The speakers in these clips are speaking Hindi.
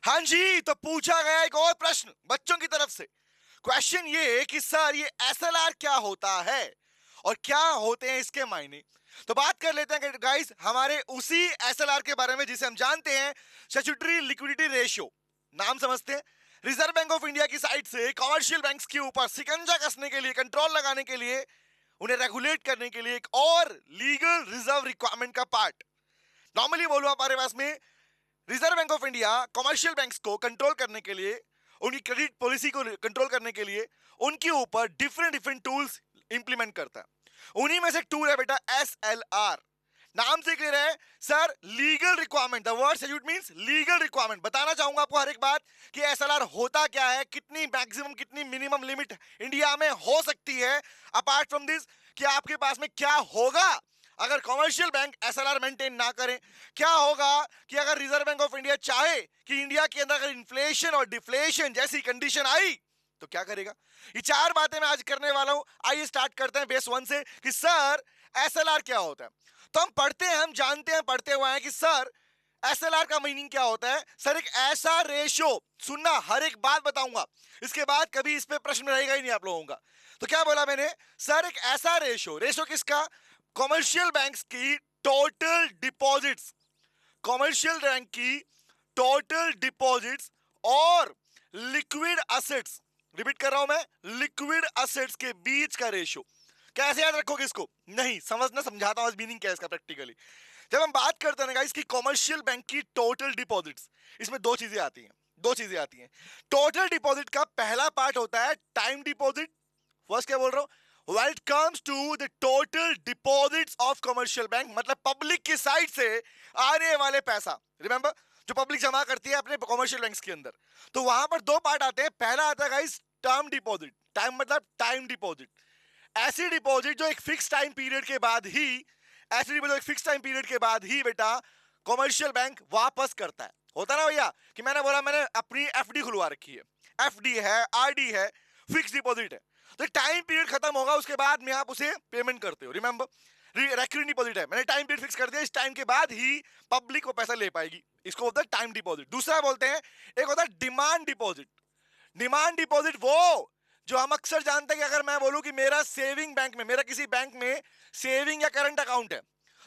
हाँ जी, तो पूछा गया एक और प्रश्न बच्चों की तरफ से। क्वेश्चन ये है कि सर ये एसएलआर क्या होता है और क्या होते हैं इसके मायने। तो बात कर लेते हैं गाइस हमारे उसी एसएलआर के बारे में जिसे हम जानते हैं स्टैट्यूटरी लिक्विडिटी रेशियो। नाम समझते हैं। रिजर्व बैंक ऑफ इंडिया की साइड से कमर्शियल बैंक्स के ऊपर सिकंजा कसने के लिए, कंट्रोल लगाने के लिए, उन्हें रेगुलेट करने के लिए एक और लीगल रिजर्व रिक्वायरमेंट का पार्ट। नॉर्मली बोलो हमारे पास में reserve Bank of India commercial banks को कंट्रोल करने के लिए, उनकी क्रेडिट पॉलिसी को कंट्रोल करने के लिए उनके ऊपर डिफरेंट डिफरेंट टूल्स इंप्लीमेंट करता है। उन्हीं में से टूल है बेटा एसएलआर। नाम से क्लियर है sir, legal requirement. The word statute means legal requirement. बताना चाहूंगा आपको हर एक बात कि एसएलआर होता क्या है, कितनी मैक्सिमम कितनी मिनिमम लिमिट इंडिया में हो सकती है। अपार्ट फ्रॉम दिस कि आपके पास में क्या होगा अगर कमर्शियल बैंक एसएलआर मेंटेन ना करें। क्या होगा कि अगर रिजर्व बैंक ऑफ इंडिया चाहे कि इंडिया के अंदर अगर इन्फ्लेशन और डिफ्लेशन जैसी कंडीशन आई तो क्या करेगा। ये चार बातें मैं आज करने वाला हूं। आइए स्टार्ट करते हैं बेस वन से कि सर एसएलआर क्या होता है। तो हम पढ़ते हैं, हम जानते हैं, पढ़ते हुए हैं कि सर एसएलआर का मीनिंग क्या होता है। सर एक ऐसा रेशियो, सुनना हर एक बात बताऊंगा, इसके बाद कभी इस पे प्रश्न रहेगा ही नहीं आप लोगों का। तो क्या बोला मैंने, सर एक ऐसा रेशियो, रेशियो किसका, कमर्शियल बैंक्स की टोटल डिपॉजिट्स, कमर्शियल बैंक की टोटल डिपॉजिट्स और लिक्विड असेट्स, रिपीट कर रहा हूं मैं, लिक्विड असेट्स के बीच का रेशियो। कैसे याद रखोगे इसको, नहीं समझना, समझाता हूं मीनिंग क्या है इसका प्रैक्टिकली। जब हम बात करते हैं गाइस कि कमर्शियल बैंक की टोटल डिपॉजिट्स, इसमें दो चीजें आती हैं, दो चीजें आती हैं। टोटल डिपॉजिट का पहला पार्ट होता है टाइम डिपॉजिट। फर्स्ट क्या बोल रहा हूं, when it comes to the total deposits of commercial bank, मतलब पब्लिक की साइड से आने वाले पैसा, रिमेंबर जो पब्लिक जमा करती है अपने कमर्शियल बैंक्स के अंदर, तो वहां पर दो पार्ट आते हैं। पहला आता है गाइस टर्म डिपॉजिट। टाइम मतलब टाइम डिपॉजिट, ऐसी डिपॉजिट जो एक फिक्स टाइम पीरियड के बाद ही, ऐसी डिपॉजिट एक फिक्स टाइम पीरियड के बाद ही बेटा कमर्शियल बैंक वापस करता है। होता ना भैया कि मैंने बोला मैंने अपनी एफडी खुलवा रखी है, एफडी है, आरडी है, फिक्स डिपॉजिट है, तो टाइम पीरियड खत्म होगा उसके बाद में आप उसे पेमेंट करते हो। रिमेंबर रेकरिंग डिपॉजिट है, मैंने टाइम पीरियड फिक्स कर दिया, इस टाइम के बाद ही पब्लिक को पैसा ले पाएगी, इसको बोलते हैं टाइम डिपॉजिट। दूसरा बोलते हैं, एक होता है डिमांड डिपॉजिट। डिमांड डिपॉजिट वो जो हम अक्सर जानते हैं कि अगर मैं बोलूं कि मेरा सेविंग बैंक में, मेरा किसी बैंक में सेविंग या करंट अकाउंट है,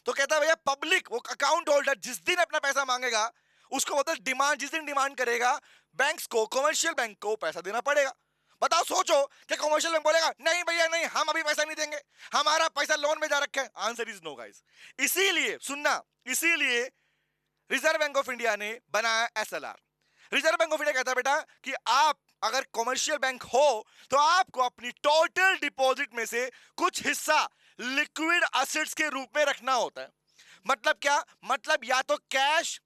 तो कहता है भैया पब्लिक वो अकाउंट होल्डर जिस दिन अपना पैसा मांगेगा उसको बोलते हैं डिमांड, जिस दिन डिमांड करेगा बैंक्स को, कमर्शियल बैंक को पैसा देना पड़ेगा। बताओ सोचो कि कमर्शियल बैंक बोलेगा नहीं भैया नहीं, हम अभी पैसा नहीं देंगे, हमारा पैसा लोन में जा रखा है। Answer is no guys. इसीलिए सुनना, इसीलिए रिजर्व बैंक ऑफ इंडिया ने बनाया SLR. Reserve Bank of India कहता है बेटा कि आप अगर कमर्शियल बैंक हो तो आपको अपनी टोटल डिपॉजिट में से कुछ हिस्सा लिक्विड एसेट्स के रूप में रखना होता है। मतलब क्या, मतलब या तो कैश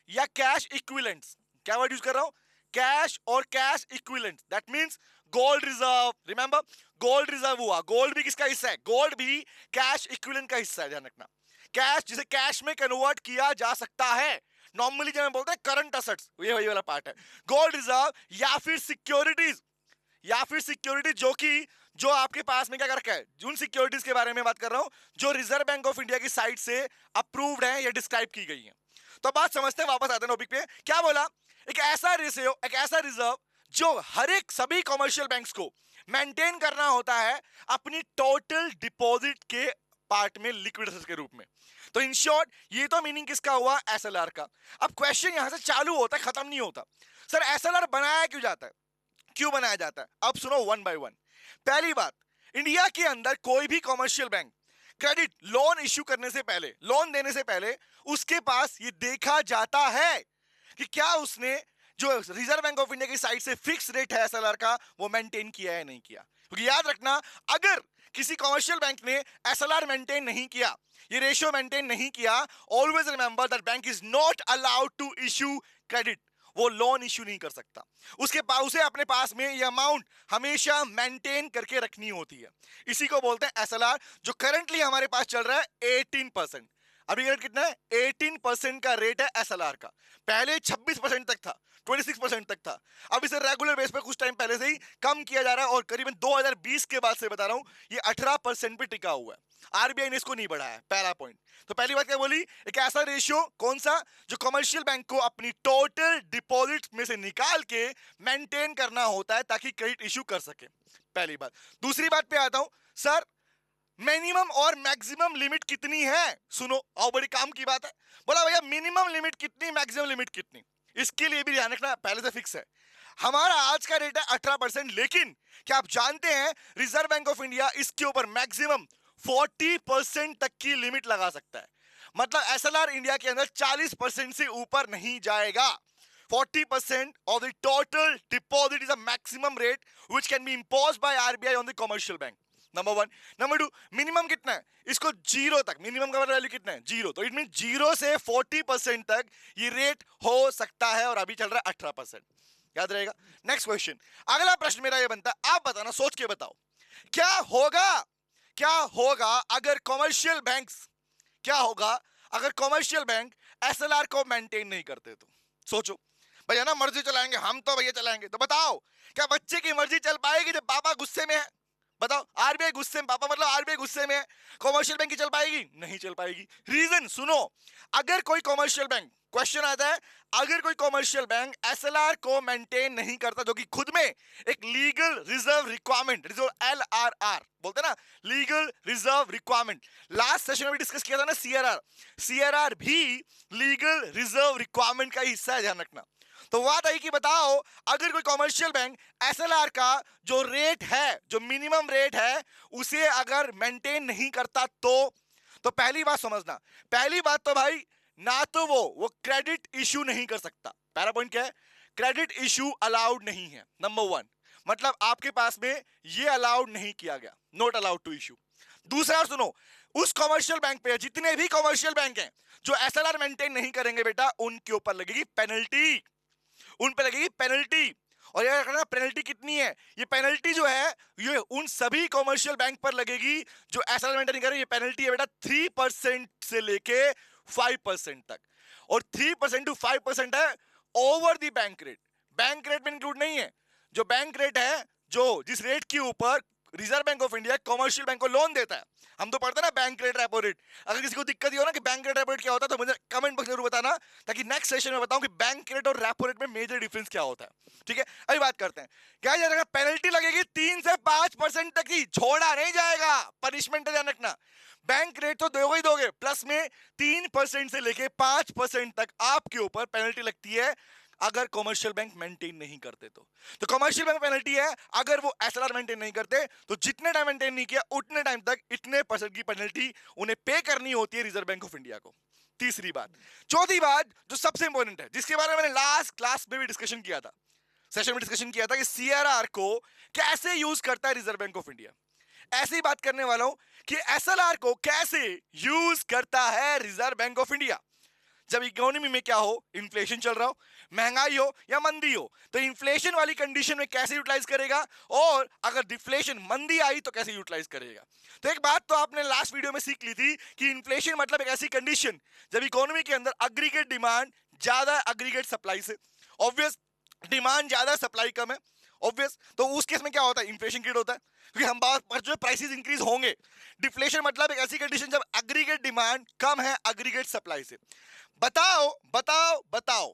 या कैश इक्विवेलेंट्स। क्या वर्ड यूज कर रहा हूं, कैश और cash equivalents. That means gold reserve. Remember gold reserve हुआ, गोल्ड भी किसका हिस्सा है, गोल्ड भी कैश इक्विवेलेंट का हिस्सा है, ध्यान रखना। कैश जिसे कैश में कन्वर्ट किया जा सकता है, नॉर्मली जब हम बोलते हैं करंट असेट्स, ये वही वाला पार्ट है। गोल्ड रिजर्व या फिर सिक्योरिटीज, या फिर सिक्योरिटीज जो कि जो आपके पास में क्या कर रखा है, उन सिक्योरिटीज के बारे में बात कर रहा हूं जो रिजर्व बैंक ऑफ इंडिया की साइड से अप्रूव्ड है या डिस्क्राइब की गई है। तो बात समझते हैं, वापस आते हैं टॉपिक पे। क्या बोला, एक ऐसा रेशियो, एक ऐसा रिजर्व जो हर एक सभी कमर्शियल बैंक्स को मेंटेन करना होता है अपनी टोटल डिपॉजिट के पार्ट में, लिक्विड एसेट्स के रूप में। तो इन शॉर्ट ये तो मीनिंग किसका हुआ, एसएलआर का। अब क्वेश्चन यहां से चालू होता है, खत्म नहीं होता। सर एसएलआर बनाया क्यों जाता है, क्यों बनाया जाता है, अब सुनो वन बाय वन। पहली बात, इंडिया के अंदर कोई भी commercial bank credit loan issue करने से पहले, लोन देने से पहले उसके पास ये देखा जाता है कि क्या उसने जो रिजर्व बैंक ऑफ इंडिया की साइड से फिक्स रेट है एसएलआर का वो मेंटेन किया है नहीं किया। क्योंकि याद रखना अगर किसी कमर्शियल बैंक ने एसएलआर मेंटेन नहीं किया, ये रेशियो मेंटेन नहीं किया, always remember that bank is not allowed to issue credit, वो लोन इश्यू नहीं कर सकता। उसके पास, उसे अपने पास में ये अमाउंट हमेशा मेंटेन करके रखनी होती है। इसी को बोलते हैं एसएलआर, जो करंटली हमारे पास चल रहा है 18%। अभी रेट कितना है? 18% का रेट है एसएलआर का। पहले 26% तक था, 26% तक था। अब इसे रेगुलर बेस पे कुछ टाइम पहले से ही कम किया जा रहा है और करीबन 2020 के बाद से बता रहा हूं ये 18% पे टिका हुआ है। आरबीआई ने इसको नहीं बढ़ाया, पहला पॉइंट। तो पहली बात क्या बोली? एक ऐसा रेशियो, कौन सा? जो कमर्शियल बैंक को अपनी टोटल डिपॉजिट में से निकाल के मेंटेन करना होता है ताकि क्रेडिट इशू कर सके। पहली बात। दूसरी बात पे आता हूं, सर मिनिमम और मैक्सिमम लिमिट कितनी है? सुनो, और बड़ी काम की बात है। बोला भैया मिनिमम लिमिट कितनी, मैक्सिमम लिमिट कितनी? इसके लिए भी ध्यान रखना, पहले से फिक्स है। हमारा आज का रेट है 18%, लेकिन क्या आप जानते हैं रिजर्व बैंक ऑफ इंडिया इसके ऊपर मैक्सिमम 40% तक की लिमिट लगा सकता है। मतलब एसएलआर इंडिया के अंदर 40% से ऊपर नहीं जाएगा। 40% of the total deposit is a maximum rate which can be imposed by RBI on the commercial bank. Number one. Number two, minimum कितना है? इसको जीरो तक, मिनिमम का वैल्यू कितना है? जीरो। तो इट मीन जीरो से 40% तक ये रेट हो सकता है और अभी चल रहा है 18%। याद रहेगा। नेक्स्ट क्वेश्चन, अगला प्रश्न मेरा ये बनता है, आप बताना, सोच के बताओ, क्या होगा, क्या होगा अगर कॉमर्शियल बैंक्स, क्या होगा अगर कॉमर्शियल बैंक एसएलआर को मेंटेन नहीं करते? तो सोचो भैया, ना मर्जी चलाएंगे हम तो भैया चलाएंगे। तो बताओ, क्या बच्चे की मर्जी चल पाएगी जब पापा गुस्से में है? बताओ, आरबीआई गुस्से में, पापा मतलब आरबीआई गुस्से में है, कॉमर्शियल बैंक की चल पाएगी? नहीं चल पाएगी। रीजन सुनो, अगर कोई कॉमर्शियल बैंक, क्वेश्चन आता है, अगर कोई कॉमर्शियल बैंक एसएलआर को मेंटेन नहीं करता, जो कि खुद में एक लीगल रिजर्व रिक्वायरमेंट, एलआरआर बोलते हैं ना, legal reserve requirement, last session में भी डिस्कस किया था ना, सीआरआर, सीआरआर भी लीगल रिजर्व रिक्वायरमेंट का हिस्सा है, ध्यान रखना। तो बात आई कि बताओ, अगर कोई कॉमर्शियल बैंक एसएलआर का जो रेट है, जो मिनिमम रेट है, उसे अगर मेंटेन नहीं करता तो पहली बात समझना, पहली बात तो भाई, ना तो वो क्रेडिट इशू नहीं कर सकता। पहला पॉइंट क्या है? क्रेडिट इशू अलाउड नहीं है, नंबर वन। मतलब आपके पास में ये अलाउड नहीं किया गया, नॉट अलाउड टू इशू। दूसरा सुनो, उस कॉमर्शियल बैंक पे, जितने भी कॉमर्शियल बैंक हैं जो एसएलआर मेंटेन नहीं करेंगे बेटा, उनके ऊपर लगेगी पेनल्टी, उन पे लगेगी पेनल्टी। और याद रखना, पेनल्टी कितनी है? ये पेनल्टी जो है ये उन सभी कॉमर्शियल बैंक पर लगेगी जो एसएलआर मेंटेन नहीं कर रहे। ये पेनल्टी है बेटा 3% से लेके 5% तक, और 3% टू 5% है over the bank rate. Bank rate में इंक्लूड नहीं है। जो बैंक रेट है, जो जिस रेट के ऊपर reserve Bank of India commercial bank को लोन देता है, हम तो पढ़ते हैं ना बैंक रेट, रेपो रेट। अगर किसी को दिक्कत ही हो ना कि बैंक रेट, रेपो रेट क्या होता है, तो मुझे कमेंट बॉक्स में जरूर बताना, ताकि नेक्स्ट सेशन में बताऊं कि बैंक रेट और रेपो रेट में मेजर डिफरेंस क्या होता है। ठीक है, अभी बात करते हैं। क्या जाएगा? पेनल्टी लगेगी 3 से 5% तक की, छोड़ा नहीं जाएगा, पनिशमेंट है, ध्यान रखना। बैंक रेट तो दोगे ही दोगे, प्लस में 3% से लेके 5% तक आपके ऊपर पेनल्टी लगती है अगर कॉमर्शियल बैंक मेंटेन नहीं करते। तो कॉमर्शियल बैंक पेनल्टी है अगर वो एसएलआर मेंटेन नहीं करते, तो जितने टाइम मेंटेन नहीं किया उतने टाइम तक इतने % की पेनल्टी उन्हें पे करनी होती है रिजर्व बैंक ऑफ इंडिया को। तीसरी बात। चौथी बात जो सबसे इंपॉर्टेंट है, जिसके बारे में मैंने लास्ट क्लास में भी डिस्कशन किया था, सेशन में डिस्कशन किया था, कि सीआरआर को कैसे यूज करता है रिजर्व बैंक ऑफ इंडिया। ऐसी बात करने वाला हूं कि एसएलआर को कैसे यूज करता है रिजर्व बैंक ऑफ इंडिया। जब इकोनॉमी में क्या हो, इन्फ्लेशन चल रहा हो, महंगाई हो या मंदी हो, तो इन्फ्लेशन वाली कंडीशन में कैसे यूटिलाइज करेगा, और अगर डिफ्लेशन, मंदी आई तो कैसे यूटिलाइज करेगा। तो एक बात तो आपने लास्ट वीडियो में सीख ली थी कि इन्फ्लेशन मतलब एक ऐसी कंडीशन जब इकोनॉमी के अंदर एग्रीगेट डिमांड ज्यादा एग्रीगेट सप्लाई से, ऑब्वियस डिमांड ज्यादा सप्लाई कम है, ऑब्वियस। तो उस केस में क्या होता है? इन्फ्लेशन क्रिएट होता है, क्योंकि हम बात पर जो प्राइसेस इंक्रीज होंगे। डिफ्लेशन मतलब एक ऐसी कंडीशन जब एग्रीगेट डिमांड कम है एग्रीगेट सप्लाई से। बताओ बताओ बताओ,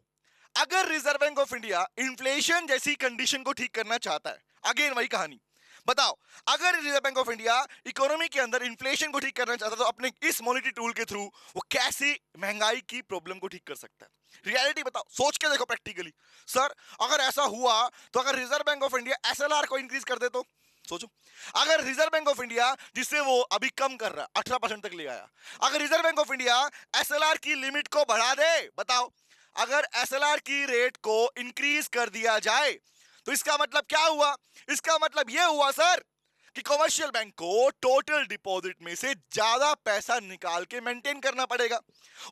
अगर reserve Bank of India inflation जैसी कंडीशन को ठीक करना चाहता है, अगेन वही कहानी, बताओ, अगर reserve Bank of India economy के अंदर इन्फ्लेशन को ठीक करना चाहता है, तो अपने इस मॉनेटरी टूल के थ्रू वो कैसे महंगाई की प्रॉब्लम को ठीक कर सकता है? रियलिटी बताओ, सोच के देखो प्रैक्टिकली। सर अगर ऐसा हुआ तो अगर reserve Bank of India SLR को इंक्रीज कर दे तो सोचो, अगर रिजर्व बैंक ऑफ इंडिया, जिससे वो अभी कम कर रहा है 18% तक ले आया, अगर reserve Bank of India SLR की लिमिट को बढ़ा दे, बताओ, अगर एसएलआर की रेट को इंक्रीज कर दिया जाए, तो इसका मतलब क्या हुआ? इसका मतलब यह हुआ सर कि कॉमर्शियल बैंक को टोटल डिपॉजिट में से ज्यादा पैसा निकाल के मेंटेन करना पड़ेगा,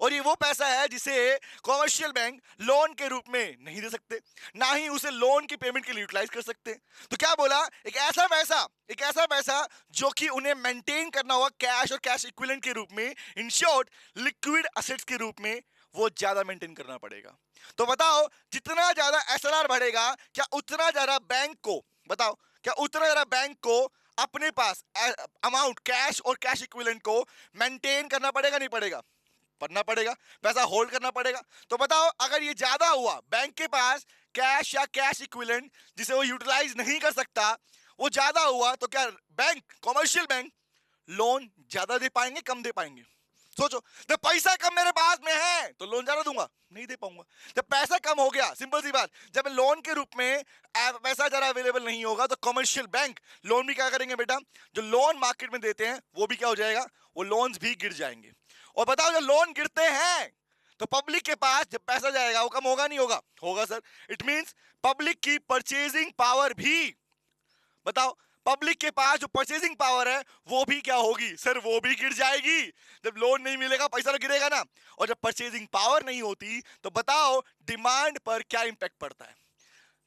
और ये वो पैसा है जिसे कॉमर्शियल बैंक लोन के रूप में नहीं दे सकते। ना ही उसे लोन की पेमेंट के लिए यूटिलाइज कर सकते। तो क्या बोला, एक ऐसा पैसा जो कि उन्हें मेंटेन करना होगा कैश और कैश इक्विवेलेंट के रूप में, इन शॉर्ट लिक्विड असेट्स के रूप में, वो ज्यादा मेंटेन करना पड़ेगा। तो बताओ, जितना ज्यादा एसएलआर बढ़ेगा, क्या उतना ज्यादा बैंक को, बताओ क्या उतना ज्यादा बैंक को अपने पास अमाउंट कैश और कैश इक्विवेलेंट को मेंटेन करना पड़ेगा, नहीं पड़ेगा? पढ़ना पड़ेगा, पैसा होल्ड करना पड़ेगा। तो बताओ, अगर ये ज्यादा हुआ, बैंक के पास कैश या कैश इक्विवेलेंट जिसे वो यूटिलाइज नहीं कर सकता, वो ज्यादा हुआ, तो क्या बैंक, कमर्शियल बैंक, लोन ज्यादा दे पाएंगे, कम दे पाएंगे? सोचो, जब पैसा कम मेरे पास में है तो लोन ज्यादा दूंगा, नहीं दे पाऊंगा। जब पैसा कम हो गया, सिंपल सी बात, जब लोन के रूप में पैसा ज्यादा अवेलेबल नहीं होगा, तो कमर्शियल बैंक लोन भी क्या करेंगे बेटा, जो लोन मार्केट में देते हैं वो भी क्या हो जाएगा, वो लोन्स भी गिर जाएंगे। और बताओ, जब लोन गिरते हैं तो पब्लिक के पास जब पैसा जाएगा वो कम होगा, नहीं होगा? होगा सर। इट मींस पब्लिक की परचेजिंग पावर भी, बताओ, पब्लिक के पास जो परचेजिंग पावर है वो भी क्या होगी सर, वो भी गिर जाएगी। जब लोन नहीं मिलेगा, पैसा तो गिरेगा ना। और जब परचेजिंग पावर नहीं होती, तो बताओ डिमांड पर क्या इंपैक्ट पड़ता है?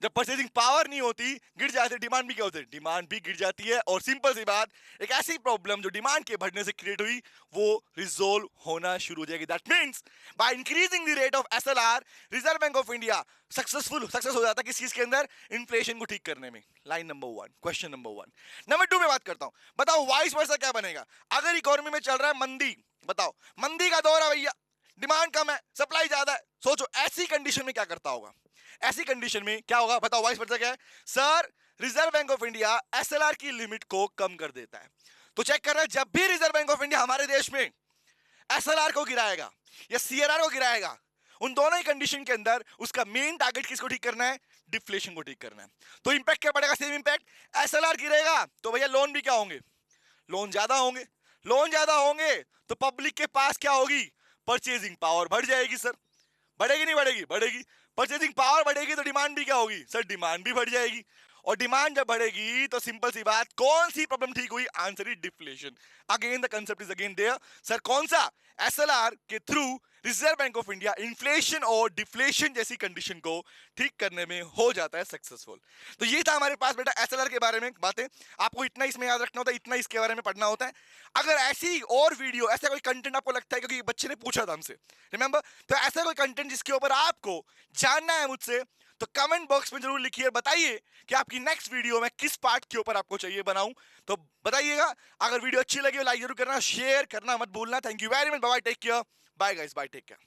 जब परचेजिंग पावर नहीं होती, गिर जाती है, डिमांड भी क्या होती है, डिमांड भी गिर जाती है। और सिंपल सी बात, एक ऐसी प्रॉब्लम जो डिमांड के बढ़ने से क्रिएट हुई, वो रिजोल्व होना शुरू हो जाएगी। That means by increasing the rate of SLR, Reserve Bank of India success हो जाता है किस चीज के अंदर, इन्फ्लेशन को ठीक करने में। Line number 1, question number 1। Number 2 में बात करता हूं, बताओ वाइस वर्सा क्या बनेगा अगर इकोनॉमी में चल रहा है मंदी? बताओ, मंदी का दौर है भैया, डिमांड कम है, सप्लाई ज्यादा है। सोचो ऐसी कंडीशन में क्या करता होगा, ऐसी कंडीशन में क्या होगा? बताओ वाइस वर्सा क्या है sir? Reserve Bank of India SLR की लिमिट को कम कर देता है। तो चेक कर रहे हैं, जब भी रिजर्व बैंक ऑफ इंडिया हमारे देश में एसएलआर को गिराएगा या सीआरआर को गिराएगा, उन दोनों ही कंडीशन के अंदर उसका मेन टारगेट किसको ठीक करना है? डिफ्लेशन को ठीक करना है। तो इंपैक्ट क्या पड़ेगा? Same impact. एसएलआर गिरेगा तो भैया लोन भी क्या होंगे? लोन ज्यादा होंगे। लोन ज्यादा होंगे तो पब्लिक के पास क्या होगी? परचेजिंग पावर बढ़ जाएगी सर। बढ़ेगी नहीं बढ़ेगी? बढ़ेगी। परचेजिंग पावर बढ़ेगी तो डिमांड भी क्या होगी सर? डिमांड भी बढ़ जाएगी। और डिमांड जब बढ़ेगी तो सिंपल सी बात, कौन सी प्रॉब्लम ठीक हुई? Answer is deflation. Again the concept is again there sir. कौन सा? एसएलआर के through Reserve Bank of India inflation और डिफ्लेशन जैसी कंडीशन को ठीक करने में हो जाता है सक्सेसफुल। तो ये था हमारे पास बेटा एसएलआर के बारे में बातें। आपको इतना इसमें याद रखना होता है, इतना इसके बारे में पढ़ना होता है। अगर ऐसी और वीडियो, ऐसा कोई कंटेंट आपको लगता है, क्योंकि बच्चे ने पूछा था हमसे, रिमेंबर, तो ऐसा कोई कंटेंट जिसके ऊपर आपको जानना है मुझसे, तो कमेंट बॉक्स में जरूर लिखिए, बताइए कि आपकी नेक्स्ट वीडियो में किस पार्ट के ऊपर आपको चाहिए बनाऊं, तो बताइएगा। अगर वीडियो अच्छी लगी हो लाइक जरूर करना, शेयर करना मत भूलना। Thank you very much, bye, take care, bye guys, bye, take care.